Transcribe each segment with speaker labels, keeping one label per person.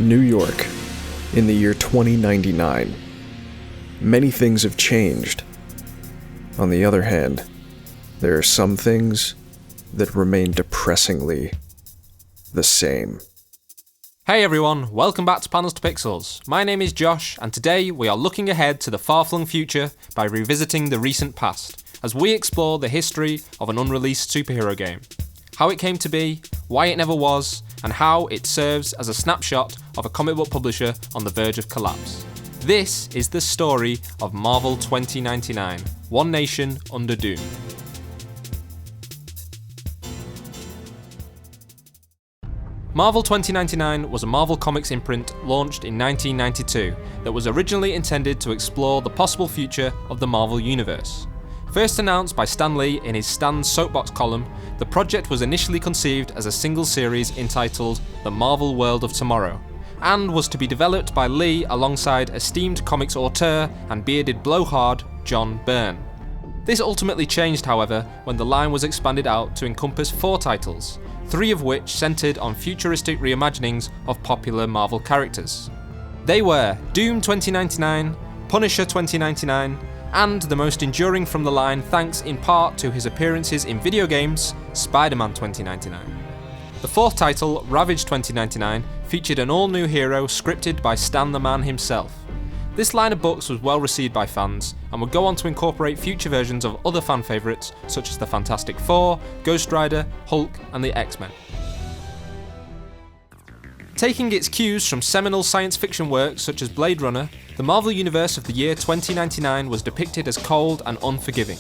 Speaker 1: New York, in the year 2099. Many things have changed. On the other hand, there are some things that remain depressingly the same.
Speaker 2: Hey everyone, welcome back to Panels to Pixels. My name is Josh, and today we are looking ahead to the far-flung future by revisiting the recent past, as we explore the history of an unreleased superhero game, how it came to be, why it never was, and how it serves as a snapshot of a comic book publisher on the verge of collapse. This is the story of Marvel 2099, One Nation Under Doom. Marvel 2099 was a Marvel Comics imprint launched in 1992 that was originally intended to explore the possible future of the Marvel Universe. First announced by Stan Lee in his Stan's Soapbox column, the project was initially conceived as a single series entitled The Marvel World of Tomorrow, and was to be developed by Lee alongside esteemed comics auteur and bearded blowhard John Byrne. This ultimately changed, however, when the line was expanded out to encompass 4 titles, 3 of which centred on futuristic reimaginings of popular Marvel characters. They were Doom 2099, Punisher 2099, and the most enduring from the line thanks in part to his appearances in video games, Spider-Man 2099. The 4th title, Ravage 2099, featured an all-new hero scripted by Stan the Man himself. This line of books was well received by fans and would go on to incorporate future versions of other fan favourites such as the Fantastic Four, Ghost Rider, Hulk and the X-Men. Taking its cues from seminal science fiction works such as Blade Runner, the Marvel Universe of the year 2099 was depicted as cold and unforgiving.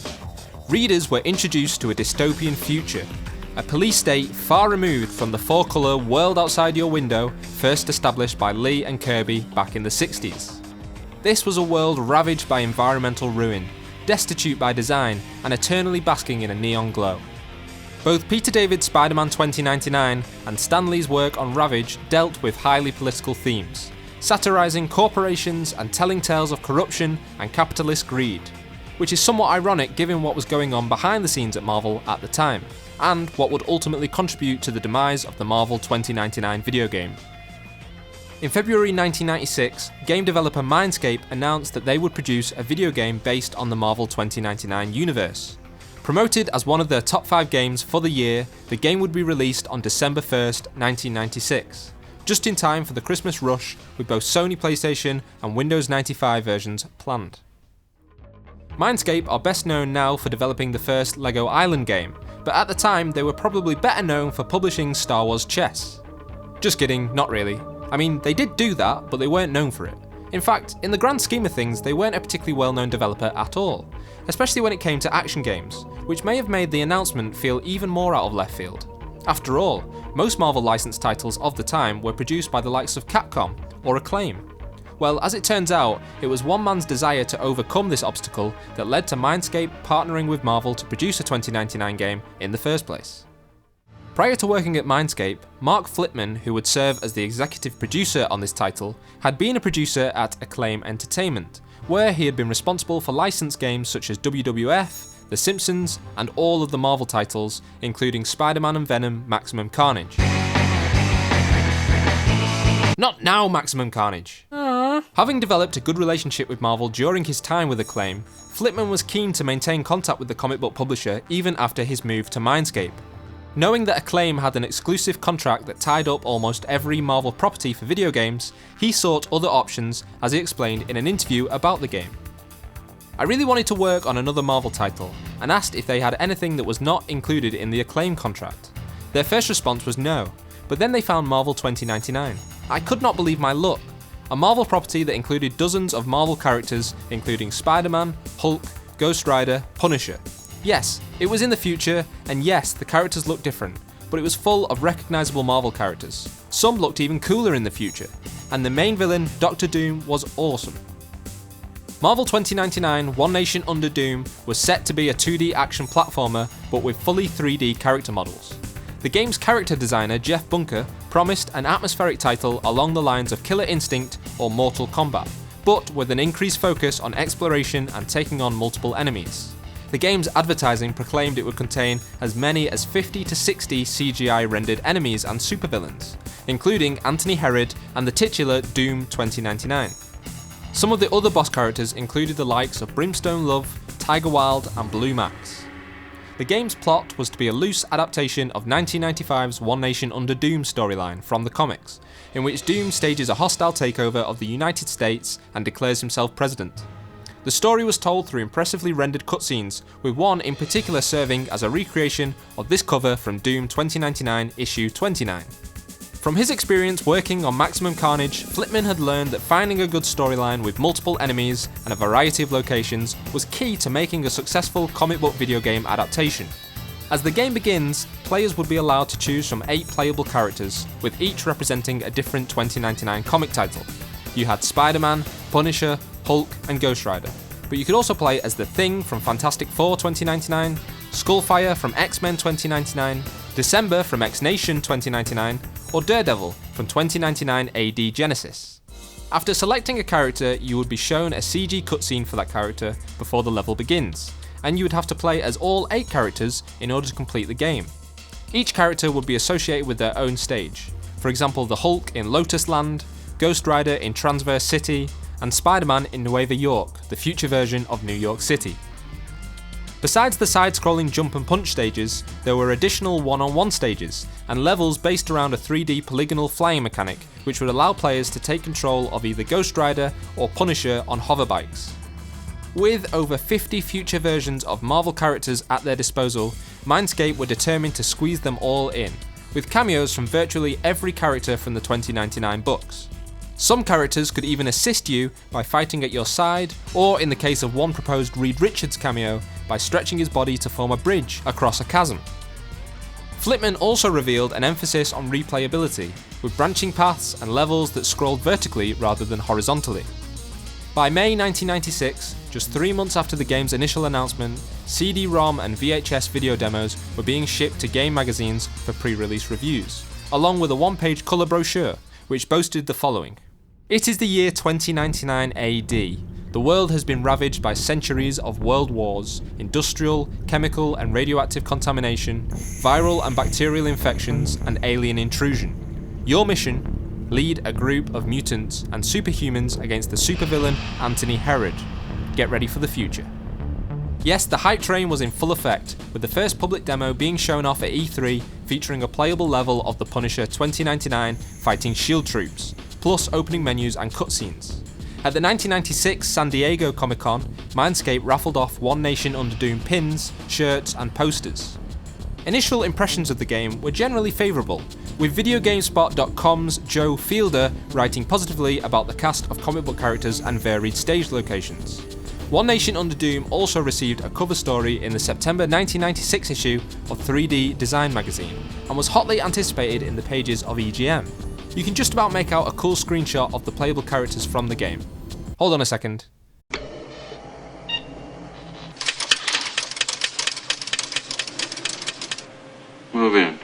Speaker 2: Readers were introduced to a dystopian future, a police state far removed from the 4-colour world outside your window first established by Lee and Kirby back in the 60s. This was a world ravaged by environmental ruin, destitute by design, and eternally basking in a neon glow. Both Peter David's Spider-Man 2099 and Stan Lee's work on Ravage dealt with highly political themes, satirising corporations and telling tales of corruption and capitalist greed, which is somewhat ironic given what was going on behind the scenes at Marvel at the time, and what would ultimately contribute to the demise of the Marvel 2099 video game. In February 1996, game developer Mindscape announced that they would produce a video game based on the Marvel 2099 universe. Promoted as one of their top 5 games for the year, the game would be released on December 1st, 1996, just in time for the Christmas rush with both Sony PlayStation and Windows 95 versions planned. Mindscape are best known now for developing the first Lego Island game, but at the time they were probably better known for publishing Star Wars Chess. Just kidding, not really. I mean, they did do that, but they weren't known for it. In fact, in the grand scheme of things, they weren't a particularly well-known developer at all, especially when it came to action games, which may have made the announcement feel even more out of left field. After all, most Marvel licensed titles of the time were produced by the likes of Capcom or Acclaim. Well, as it turns out, it was one man's desire to overcome this obstacle that led to Mindscape partnering with Marvel to produce a 2099 game in the first place. Prior to working at Mindscape, Mark Flipman, who would serve as the executive producer on this title, had been a producer at Acclaim Entertainment, where he had been responsible for licensed games such as WWF, The Simpsons, and all of the Marvel titles, including Spider-Man and Venom Maximum Carnage. Not now, Maximum Carnage! Having developed a good relationship with Marvel during his time with Acclaim, Flipman was keen to maintain contact with the comic book publisher even after his move to Mindscape. Knowing that Acclaim had an exclusive contract that tied up almost every Marvel property for video games, he sought other options, as he explained in an interview about the game. I really wanted to work on another Marvel title, and asked if they had anything that was not included in the Acclaim contract. Their first response was no, but then they found Marvel 2099. I could not believe my luck. A Marvel property that included dozens of Marvel characters, including Spider-Man, Hulk, Ghost Rider, Punisher. Yes, it was in the future, and yes, the characters looked different, but it was full of recognisable Marvel characters. Some looked even cooler in the future, and the main villain, Dr. Doom, was awesome. Marvel 2099 One Nation Under Doom was set to be a 2D action platformer, but with fully 3D character models. The game's character designer, Jeff Bunker, promised an atmospheric title along the lines of Killer Instinct or Mortal Kombat, but with an increased focus on exploration and taking on multiple enemies. The game's advertising proclaimed it would contain as many as 50 to 60 CGI rendered enemies and supervillains, including Anthony Herod and the titular Doom 2099. Some of the other boss characters included the likes of Brimstone Love, Tiger Wild and Blue Max. The game's plot was to be a loose adaptation of 1995's One Nation Under Doom storyline from the comics, in which Doom stages a hostile takeover of the United States and declares himself president. The story was told through impressively rendered cutscenes, with one in particular serving as a recreation of this cover from Doom 2099 issue 29. From his experience working on Maximum Carnage, Flipman had learned that finding a good storyline with multiple enemies and a variety of locations was key to making a successful comic book video game adaptation. As the game begins, players would be allowed to choose from 8 playable characters, with each representing a different 2099 comic title. You had Spider-Man, Punisher, Hulk and Ghost Rider, but you could also play as the Thing from Fantastic Four 2099, Skullfire from X-Men 2099, December from X-Nation 2099, or Daredevil from 2099 AD Genesis. After selecting a character, you would be shown a CG cutscene for that character before the level begins, and you would have to play as all 8 characters in order to complete the game. Each character would be associated with their own stage, for example the Hulk in Lotus Land, Ghost Rider in Transverse City, and Spider-Man in Nueva York, the future version of New York City. Besides the side-scrolling jump and punch stages, there were additional one-on-one stages, and levels based around a 3D polygonal flying mechanic, which would allow players to take control of either Ghost Rider or Punisher on hoverbikes. With over 50 future versions of Marvel characters at their disposal, Mindscape were determined to squeeze them all in, with cameos from virtually every character from the 2099 books. Some characters could even assist you by fighting at your side, or in the case of one proposed Reed Richards cameo, by stretching his body to form a bridge across a chasm. Flipman also revealed an emphasis on replayability, with branching paths and levels that scrolled vertically rather than horizontally. By May 1996, just 3 months after the game's initial announcement, CD-ROM and VHS video demos were being shipped to game magazines for pre-release reviews, along with a one-page colour brochure, which boasted the following. It is the year 2099 AD. The world has been ravaged by centuries of world wars, industrial, chemical and radioactive contamination, viral and bacterial infections, and alien intrusion. Your mission? Lead a group of mutants and superhumans against the supervillain Anthony Herod. Get ready for the future. Yes, the hype train was in full effect, with the first public demo being shown off at E3 featuring a playable level of the Punisher 2099 fighting SHIELD troops, plus opening menus and cutscenes. At the 1996 San Diego Comic-Con, Mindscape raffled off One Nation Under Doom pins, shirts and posters. Initial impressions of the game were generally favourable, with VideoGameSpot.com's Joe Fielder writing positively about the cast of comic book characters and varied stage locations. One Nation Under Doom also received a cover story in the September 1996 issue of 3D Design magazine, and was hotly anticipated in the pages of EGM. You can just about make out a cool screenshot of the playable characters from the game. Hold on a second.
Speaker 3: Move in.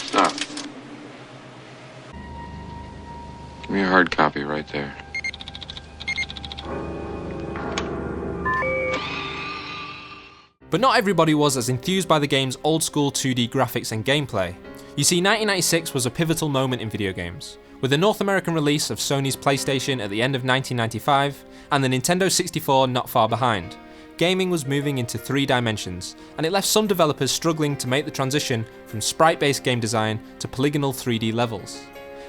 Speaker 3: Stop. Give me a hard copy right there.
Speaker 2: But not everybody was as enthused by the game's old-school 2D graphics and gameplay. You see, 1996 was a pivotal moment in video games, with the North American release of Sony's PlayStation at the end of 1995, and the Nintendo 64 not far behind. Gaming was moving into 3 dimensions, and it left some developers struggling to make the transition from sprite-based game design to polygonal 3D levels.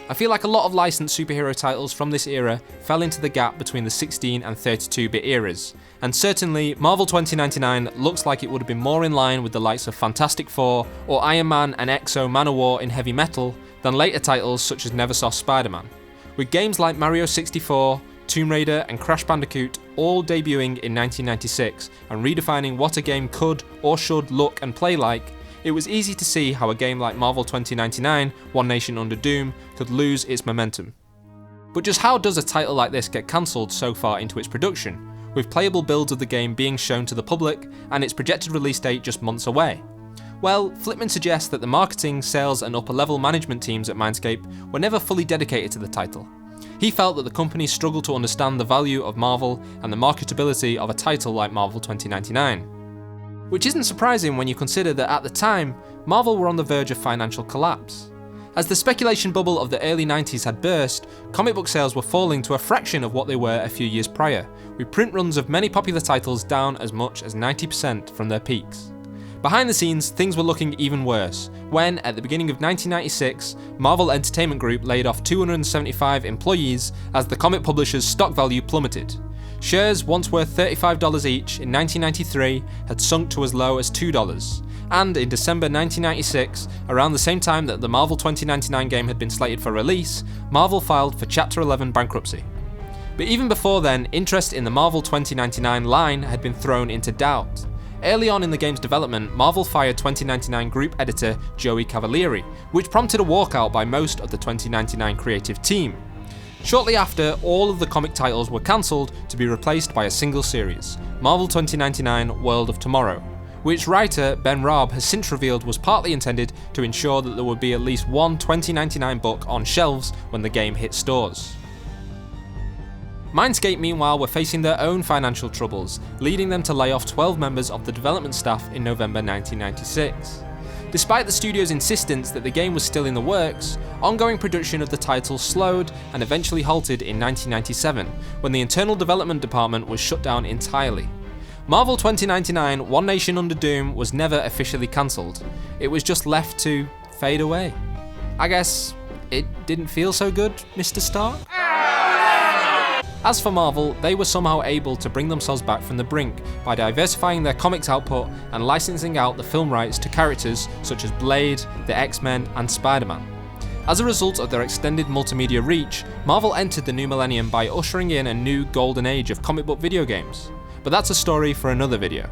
Speaker 2: I feel like a lot of licensed superhero titles from this era fell into the gap between the 16 and 32-bit eras, and certainly Marvel 2099 looks like it would have been more in line with the likes of Fantastic Four or Iron Man and Exo Manowar in heavy metal than later titles such as Neversoft Spider-Man. With games like Mario 64, Tomb Raider and Crash Bandicoot all debuting in 1996 and redefining what a game could or should look and play like, it was easy to see how a game like Marvel 2099, One Nation Under Doom, could lose its momentum. But just how does a title like this get cancelled so far into its production, with playable builds of the game being shown to the public and its projected release date just months away? Well, Flipman suggests that the marketing, sales and upper level management teams at Mindscape were never fully dedicated to the title. He felt that the company struggled to understand the value of Marvel and the marketability of a title like Marvel 2099. Which isn't surprising when you consider that at the time, Marvel were on the verge of financial collapse. As the speculation bubble of the early 90s had burst, comic book sales were falling to a fraction of what they were a few years prior, with print runs of many popular titles down as much as 90% from their peaks. Behind the scenes, things were looking even worse, when, at the beginning of 1996, Marvel Entertainment Group laid off 275 employees as the comic publisher's stock value plummeted. Shares, once worth $35 each in 1993, had sunk to as low as $2, and in December 1996, around the same time that the Marvel 2099 game had been slated for release, Marvel filed for Chapter 11 bankruptcy. But even before then, interest in the Marvel 2099 line had been thrown into doubt. Early on in the game's development, Marvel fired 2099 group editor Joey Cavalieri, which prompted a walkout by most of the 2099 creative team. Shortly after, all of the comic titles were cancelled to be replaced by a single series, Marvel 2099 World of Tomorrow, which writer Ben Raab has since revealed was partly intended to ensure that there would be at least one 2099 book on shelves when the game hit stores. Mindscape, meanwhile, were facing their own financial troubles, leading them to lay off 12 members of the development staff in November 1996. Despite the studio's insistence that the game was still in the works, ongoing production of the title slowed and eventually halted in 1997, when the internal development department was shut down entirely. Marvel 2099 One Nation Under Doom was never officially cancelled. It was just left to fade away. I guess it didn't feel so good, Mr. Stark? As for Marvel, they were somehow able to bring themselves back from the brink by diversifying their comics output and licensing out the film rights to characters such as Blade, the X-Men, and Spider-Man. As a result of their extended multimedia reach, Marvel entered the new millennium by ushering in a new golden age of comic book video games. But that's a story for another video.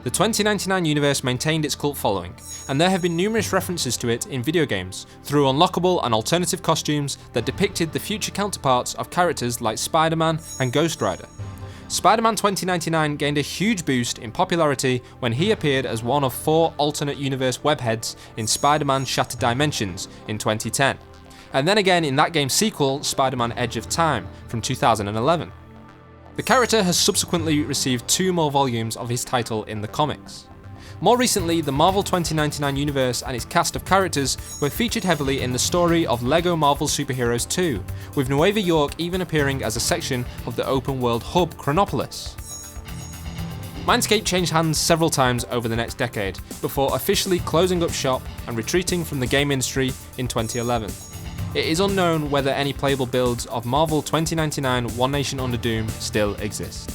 Speaker 2: The 2099 universe maintained its cult following, and there have been numerous references to it in video games, through unlockable and alternative costumes that depicted the future counterparts of characters like Spider-Man and Ghost Rider. Spider-Man 2099 gained a huge boost in popularity when he appeared as one of 4 alternate universe webheads in Spider-Man Shattered Dimensions in 2010, and then again in that game's sequel, Spider-Man Edge of Time, from 2011. The character has subsequently received 2 more volumes of his title in the comics. More recently, the Marvel 2099 universe and its cast of characters were featured heavily in the story of LEGO Marvel Superheroes 2, with Nueva York even appearing as a section of the open-world hub Chronopolis. Mindscape changed hands several times over the next decade, before officially closing up shop and retreating from the game industry in 2011. It is unknown whether any playable builds of Marvel 2099 One Nation Under Doom still exist.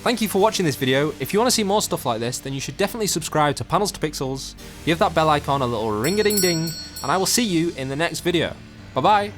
Speaker 2: Thank you for watching this video. If you want to see more stuff like this, then you should definitely subscribe to Panels to Pixels, give that bell icon a little ring-a-ding-ding, and I will see you in the next video. Bye bye!